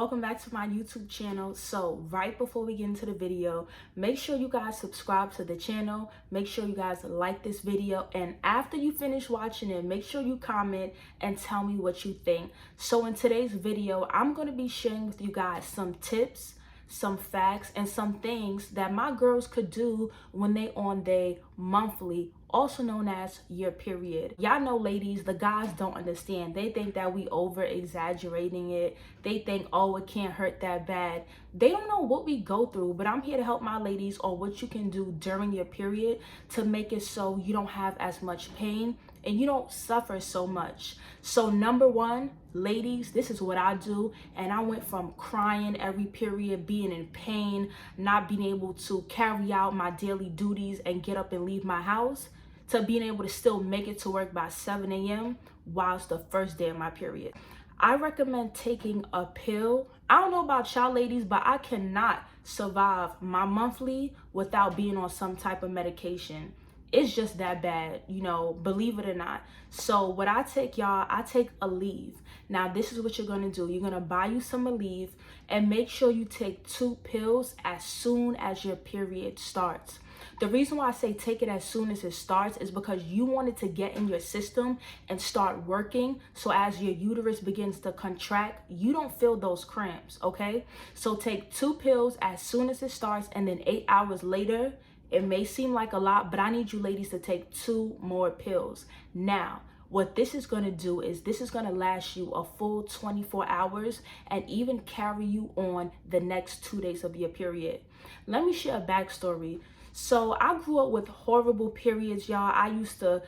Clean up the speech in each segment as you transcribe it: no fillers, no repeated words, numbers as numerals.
welcome back to my YouTube channel. So right before we get into the video, make sure you guys subscribe to the channel, make sure you guys like this video, and after you finish watching it, make sure you comment and tell me what you think. So in today's video, I'm going to be sharing with you guys some tips, some facts, and some things that my girls could do when they on their monthly, also known as your period. Y'all know, ladies, the guys don't understand. They think that we over exaggerating it. They think, oh, it can't hurt that bad. They don't know what we go through, but I'm here to help my ladies on what you can do during your period to make it so you don't have as much pain and you don't suffer so much. So number one, ladies, this is what I do, and I went from crying every period, being in pain, not being able to carry out my daily duties and get up and leave my house, to being able to still make it to work by 7 a.m. while it's the first day of my period. I recommend taking a pill. I don't know about y'all ladies, but I cannot survive my monthly without being on some type of medication. It's just that bad, you know, believe it or not. So what I take, y'all, I take Aleve. Now, this is what you're going to do. You're going to buy you some Aleve and make sure you take 2 pills as soon as your period starts. The reason why I say take it as soon as it starts is because you want it to get in your system and start working. So as your uterus begins to contract, you don't feel those cramps, okay? So take 2 pills as soon as it starts, and then 8 hours later, it may seem like a lot, but I need you ladies to take 2 more pills. Now, what this is going to do is this is going to last you a full 24 hours and even carry you on the next 2 days of your period. Let me share a backstory. So I grew up with horrible periods, y'all. I used to,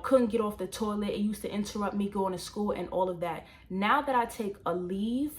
couldn't get off the toilet. It used to interrupt me going to school and all of that. Now that I take Aleve,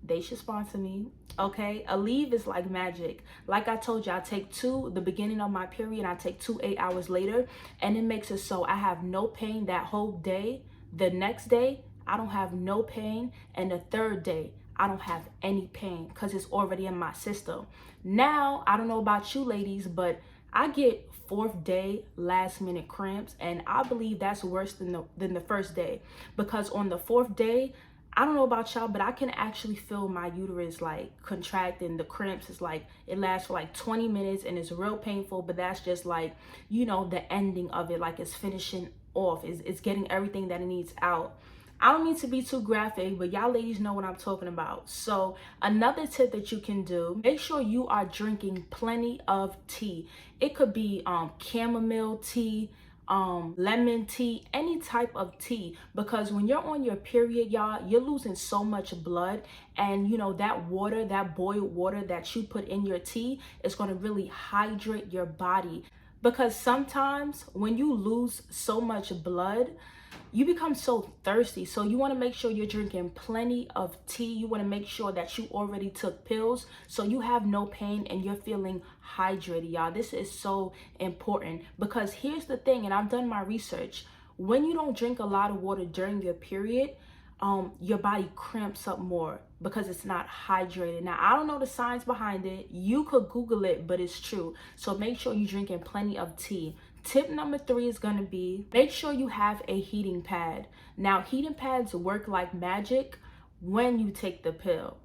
they should sponsor me, okay? Aleve is like magic. Like I told you, I take 2 the beginning of my period, I take 2 8 hours later, and it makes it so I have no pain that whole day. The next day, I don't have no pain, and the third day, I don't have any pain because it's already in my system. Now, I don't know about you ladies, but I get 4th day last minute cramps, and I believe that's worse than the first day, because on the 4th day, I don't know about y'all, but I can actually feel my uterus like contracting. The cramps is like, it lasts for like 20 minutes and it's real painful, but that's just like, the ending of it, like it's finishing off, it's getting everything that it needs out. I don't mean to be too graphic, but y'all ladies know what I'm talking about. So another tip that you can do, make sure you are drinking plenty of tea. It could be chamomile tea, lemon tea, any type of tea, because when you're on your period, y'all, you're losing so much blood, and that water, that boiled water that you put in your tea is going to really hydrate your body, because sometimes when you lose so much blood, you become so thirsty. So you want to make sure you're drinking plenty of tea. You want to make sure that you already took pills so you have no pain and you're feeling hydrated, y'all. This is so important, because here's the thing, and I've done my research. When you don't drink a lot of water during your period, your body cramps up more because it's not hydrated. Now, I don't know the science behind it. You could Google it, but it's true. So make sure you're drinking plenty of tea. Tip number 3 is going to be, make sure you have a heating pad. Now, heating pads work like magic when you take the pill.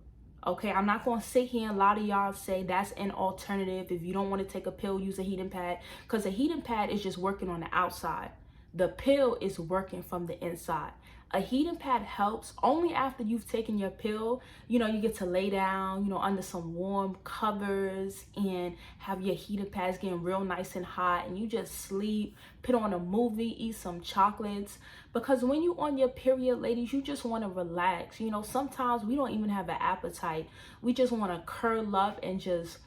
Okay, I'm not going to sit here and a lot of y'all say that's an alternative. If you don't want to take a pill, use a heating pad, because a heating pad is just working on the outside. The pill is working from the inside. A heating pad helps only after you've taken your pill. You get to lay down, under some warm covers and have your heating pads getting real nice and hot, and you just sleep, put on a movie, eat some chocolates. Because when you on your period, ladies, you just want to relax. Sometimes we don't even have an appetite. We just want to curl up and just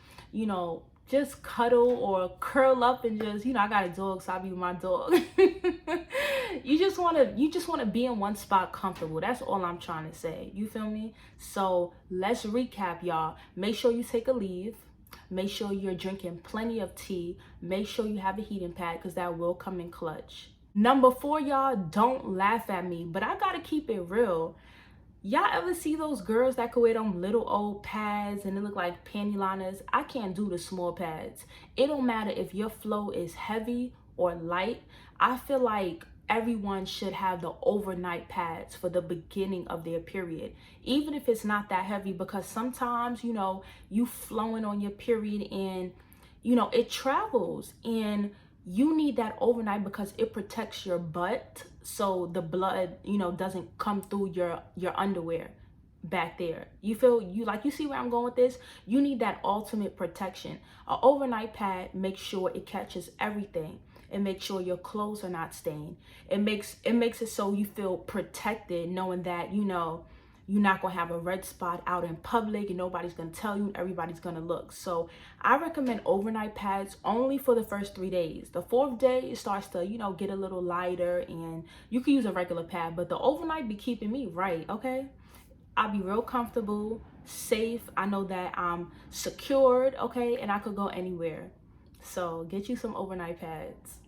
cuddle or curl up and just, I got a dog, so I'll be with my dog. You just want to be in one spot comfortable. That's all I'm trying to say. You feel me? So let's recap, y'all. Make sure you take Aleve. Make sure you're drinking plenty of tea. Make sure you have a heating pad, because that will come in clutch. Number 4, y'all, don't laugh at me, but I gotta keep it real. Y'all ever see those girls that could wear them little old pads and they look like panty liners? I can't do the small pads. It don't matter if your flow is heavy or light. I feel like everyone should have the overnight pads for the beginning of their period, even if it's not that heavy, because sometimes, you know, you flowing on your period and, you know, it travels, and you need that overnight because it protects your butt so the blood, you know, doesn't come through your underwear back there. You see where I'm going with this? You need that ultimate protection. An overnight pad makes sure it catches everything. It makes sure your clothes are not stained. It makes it so you feel protected, knowing that, you know, you're not gonna have a red spot out in public and nobody's gonna tell you, everybody's gonna look. So I recommend overnight pads only for the first 3 days. The 4th day, it starts to, you know, get a little lighter, and you can use a regular pad, but the overnight be keeping me right, okay? I'll be real comfortable, safe. I know that I'm secured, okay? And I could go anywhere. So get you some overnight pads.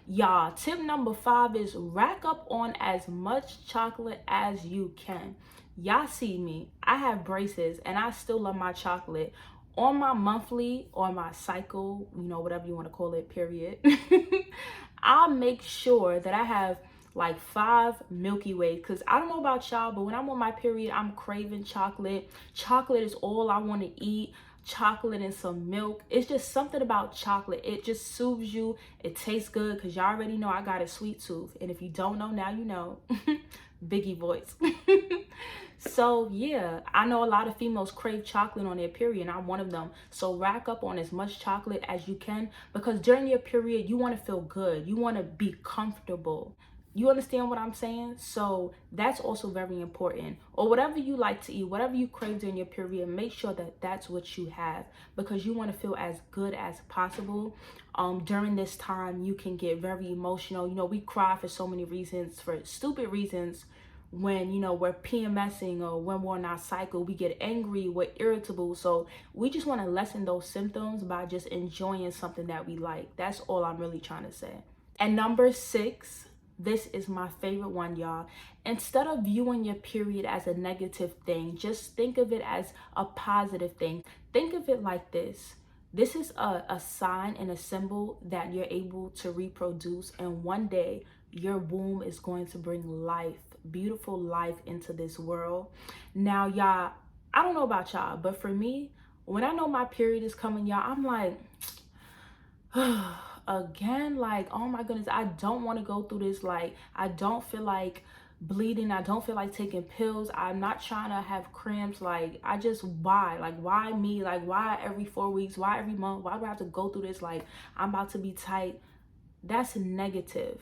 Y'all, tip number 5 is rack up on as much chocolate as you can. Y'all see me, I have braces and I still love my chocolate. On my monthly or my cycle, you know, whatever you want to call it, period, I'll make sure that I have like 5 Milky Ways, because I don't know about y'all, but when I'm on my period, I'm craving chocolate. Chocolate is all I want to eat. Chocolate and some milk. It's just something about chocolate. It just soothes you. It tastes good, because y'all already know I got a sweet tooth. And if you don't know, now you know. Biggie voice. So yeah, I know a lot of females crave chocolate on their period, and I'm one of them. So rack up on as much chocolate as you can, because during your period, you want to feel good. You want to be comfortable. You understand what I'm saying? So that's also very important. Or whatever you like to eat, whatever you crave during your period, make sure that that's what you have, because you want to feel as good as possible. During this time, you can get very emotional. You know, we cry for so many reasons, for stupid reasons. When, you know, we're PMSing or when we're on our cycle, we get angry, we're irritable. So we just want to lessen those symptoms by just enjoying something that we like. That's all I'm really trying to say. And number 6, this is my favorite one, y'all. Instead of viewing your period as a negative thing, just think of it as a positive thing. Think of it like this. This is a sign and a symbol that you're able to reproduce, and one day your womb is going to bring life, beautiful life, into this world. Now, y'all, I don't know about y'all, but for me, when I know my period is coming, y'all, I'm like, again, like, oh my goodness, I don't want to go through this. Like, I don't feel like bleeding. I don't feel like taking pills. I'm not trying to have cramps. Like, I just, why? Like, why me? Like, why every 4 weeks? Why every month? Why do I have to go through this? Like, I'm about to be tight. That's negative.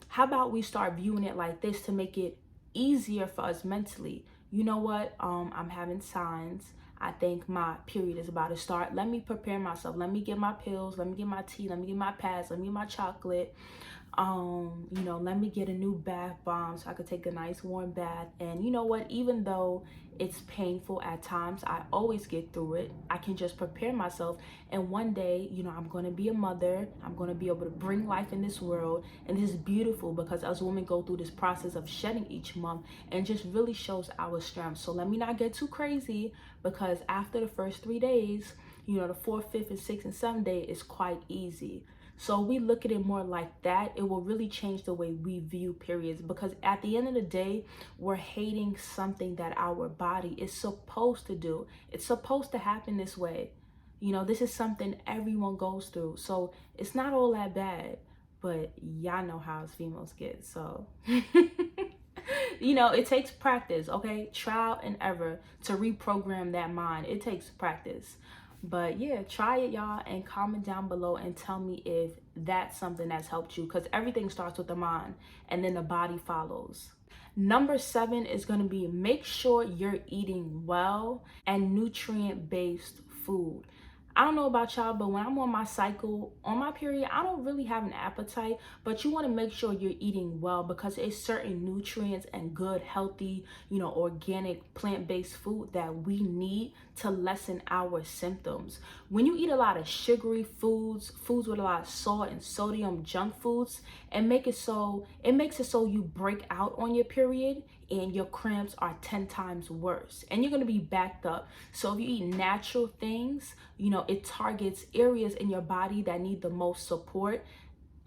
How about we start viewing it like this to make it easier for us mentally? You know what? I'm having signs. I think my period is about to start. Let me prepare myself. Let me get my pills. Let me get my tea. Let me get my pads. Let me get my chocolate. You know, let me get a new bath bomb so I could take a nice warm bath. And you know what? Even though it's painful at times, I always get through it. I can just prepare myself. And one day, you know, I'm going to be a mother. I'm going to be able to bring life in this world. And this is beautiful, because us women go through this process of shedding each month, and just really shows our strength. So let me not get too crazy, because after the first 3 days, you know, the 4th, 5th, and 6th, and 7th day is quite easy. So we look at it more like that, it will really change the way we view periods, because at the end of the day, we're hating something that our body is supposed to do. It's supposed to happen this way. You know, this is something everyone goes through. So it's not all that bad, but y'all know how us females get. So, you know, it takes practice, okay? Trial and error to reprogram that mind. It takes practice. But yeah, try it, y'all, and comment down below and tell me if that's something that's helped you, because everything starts with the mind and then the body follows. Number 7 is going to be, make sure you're eating well and nutrient-based food. I don't know about y'all, but when I'm on my cycle, on my period, I don't really have an appetite, but you want to make sure you're eating well, because it's certain nutrients and good, healthy, you know, organic, plant-based food that we need to lessen our symptoms. When you eat a lot of sugary foods with a lot of salt and sodium, junk foods, it makes it so you break out on your period, and your cramps are 10 times worse, and you're going to be backed up. So if you eat natural things, you know, it targets areas in your body that need the most support.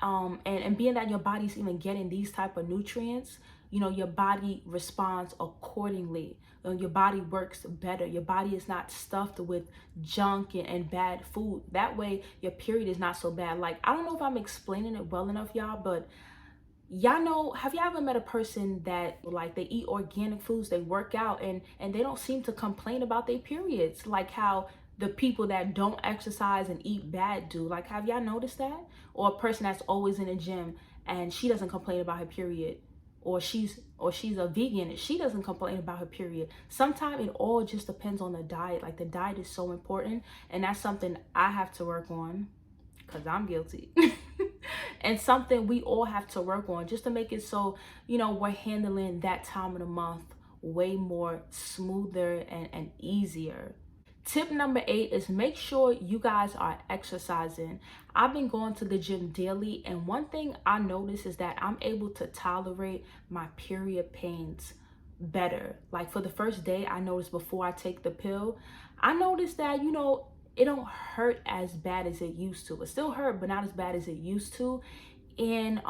And being that your body's even getting these type of nutrients, you know, your body responds accordingly. Your body works better. Your body is not stuffed with junk and bad food. That way your period is not so bad. Like, I don't know if I'm explaining it well enough, y'all, but y'all know, have you ever met a person that, like, they eat organic foods, they work out, and they don't seem to complain about their periods like how the people that don't exercise and eat bad do? Like, have y'all noticed that? Or a person that's always in the gym and she doesn't complain about her period, or she's a vegan and she doesn't complain about her period. Sometimes it all just depends on the diet. Like, the diet is so important, and that's something I have to work on because I'm guilty. And something we all have to work on just to make it so, you know, we're handling that time of the month way more smoother and easier. Tip number 8 is make sure you guys are exercising. I've been going to the gym daily, and one thing I notice is that I'm able to tolerate my period pains better. Like, for the first day, I noticed before I take the pill, I noticed that, you know, it don't hurt as bad as it used to. It still hurt, but not as bad as it used to. And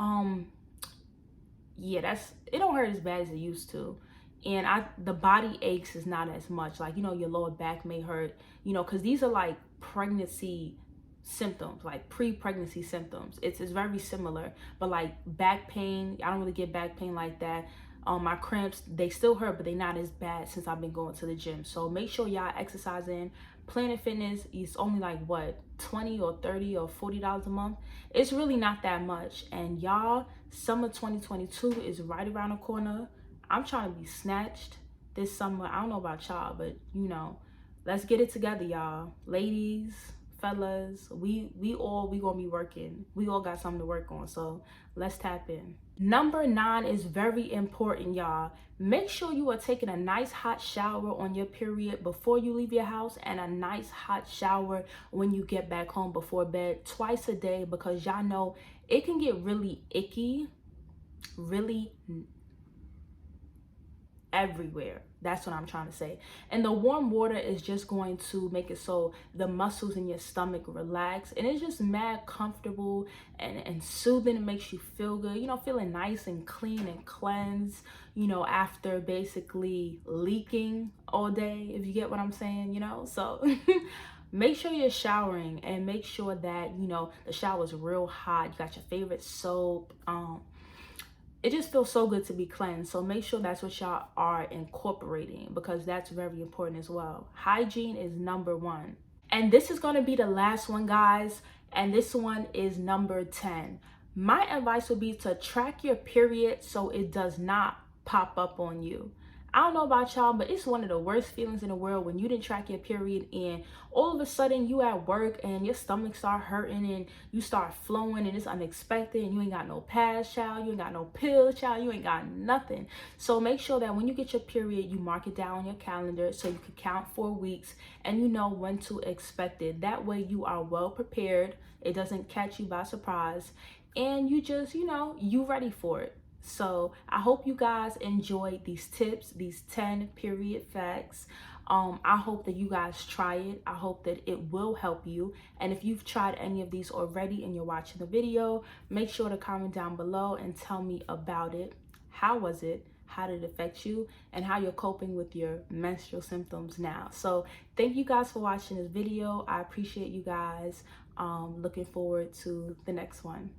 yeah, it don't hurt as bad as it used to. And the body aches is not as much. Like, you know, your lower back may hurt, you know, because these are like pregnancy symptoms, like pre-pregnancy symptoms. It's very similar, but like back pain, I don't really get back pain like that. My cramps, they still hurt, but they're not as bad since I've been going to the gym. So make sure y'all exercising. Planet Fitness is only like what, 20 or 30 or $40 a month. It's really not that much. And y'all, summer 2022 is right around the corner. I'm trying to be snatched this summer. I don't know about y'all, but you know, let's get it together, y'all. Ladies, fellas, we gonna be working. We all got something to work on, so let's tap in. Number 9 is very important, y'all. Make sure you are taking a nice hot shower on your period before you leave your house, and a nice hot shower when you get back home before bed, twice a day, because y'all know it can get really icky, really everywhere. That's what I'm trying to say. And the warm water is just going to make it so the muscles in your stomach relax, and it's just mad comfortable and soothing. It makes you feel good, you know, feeling nice and clean and cleansed, you know, after basically leaking all day, if you get what I'm saying, you know. So make sure you're showering, and make sure that, you know, the shower's real hot. You got your favorite soap. It just feels so good to be cleansed. So make sure that's what y'all are incorporating, because that's very important as well. Hygiene is number 1. And this is going to be the last one, guys. And this one is number 10. My advice would be to track your period so it does not pop up on you. I don't know about y'all, but it's one of the worst feelings in the world when you didn't track your period and all of a sudden you at work and your stomach start hurting and you start flowing and it's unexpected and you ain't got no pads, child, you ain't got no pills, child, you ain't got nothing. So make sure that when you get your period, you mark it down on your calendar so you can count 4 weeks and you know when to expect it. That way you are well prepared. It doesn't catch you by surprise, and you just, you know, you ready for it. So I hope you guys enjoyed these tips, these 10 period facts. I hope that you guys try it. I hope that it will help you. And if you've tried any of these already and you're watching the video, make sure to comment down below and tell me about it. How was it? How did it affect you? And how you're coping with your menstrual symptoms now. So thank you guys for watching this video. I appreciate you guys. Looking forward to the next one.